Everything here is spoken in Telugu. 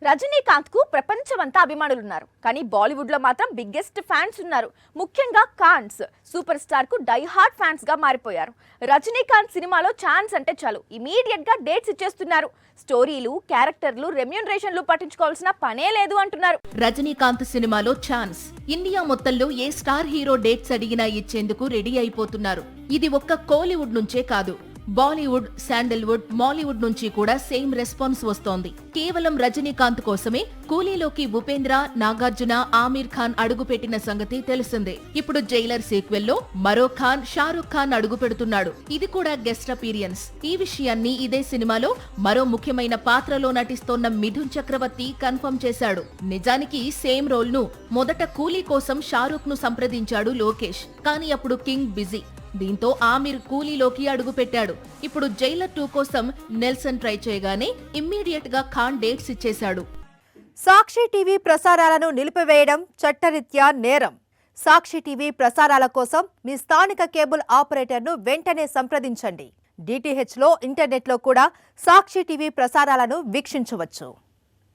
రజనీకాంత్ కు ప్రపంచమంతా అభిమానులున్నారు. కానీ బాలీవుడ్ లో మాత్రం బిగ్గెస్ట్ ఫ్యాన్స్ ఉన్నారు. ముఖ్యంగా ఖాన్స్ సూపర్ స్టార్ కు డై హార్డ్ ఫ్యాన్స్ గా మారిపోయారు. రజనీకాంత్ సినిమాలో ఛాన్స్ అంటే చాలు ఇమీడియట్ గా డేట్స్ ఇచ్చేస్తున్నారు. స్టోరీలు, క్యారెక్టర్లు, రెమ్యూనరేషన్లు పట్టించుకోవాల్సిన పనే లేదు అంటున్నారు. రజనీకాంత్ సినిమాలో ఛాన్స్ ఇండియా మొత్తంలో ఏ స్టార్ హీరో డేట్స్ అడిగినా ఇచ్చేందుకు రెడీ అయిపోతున్నారు. ఇది ఒక్క కోలీవుడ్ నుంచే కాదు, బాలీవుడ్, శాండల్వుడ్, మాలీవుడ్ నుంచి కూడా సేమ్ రెస్పాన్స్ వస్తోంది. కేవలం రజనీకాంత్ కోసమే కూలీలోకి ఉపేంద్ర, నాగార్జున, ఆమీర్ ఖాన్ అడుగుపెట్టిన సంగతి తెలిసిందే. ఇప్పుడు జైలర్ సీక్వెల్ లో మరో ఖాన్, షారుఖ్ ఖాన్ అడుగు పెడుతున్నాడు. ఇది కూడా గెస్ట్ అపీరియన్స్. ఈ విషయాన్ని ఇదే సినిమాలో మరో ముఖ్యమైన పాత్రలో నటిస్తోన్న మిథున్ చక్రవర్తి కన్ఫర్మ్ చేశాడు. నిజానికి సేమ్ రోల్ ను మొదట కూలీ కోసం షారుఖ్ ను సంప్రదించాడు లోకేష్. కానీ అప్పుడు కింగ్ బిజీ. దీంతో ఆమీర్ కూలీలోకి అడుగు పెట్టాడు. ఇప్పుడు జైలర్ 2 కోసం నెల్సన్ ట్రై చేయగానే ఇమ్మీడియట్ గా ఖాన్ డేట్స్ ఇచ్చేశాడు. సాక్షి టీవీ ప్రసారాలను నిలిపివేయడం చట్టరీత్యా నేరం. సాక్షి టీవీ ప్రసారాల కోసం మీ స్థానిక కేబుల్ ఆపరేటర్ను వెంటనే సంప్రదించండి. డిటిహెచ్లో, ఇంటర్నెట్లో కూడా సాక్షి టీవీ ప్రసారాలను వీక్షించవచ్చు.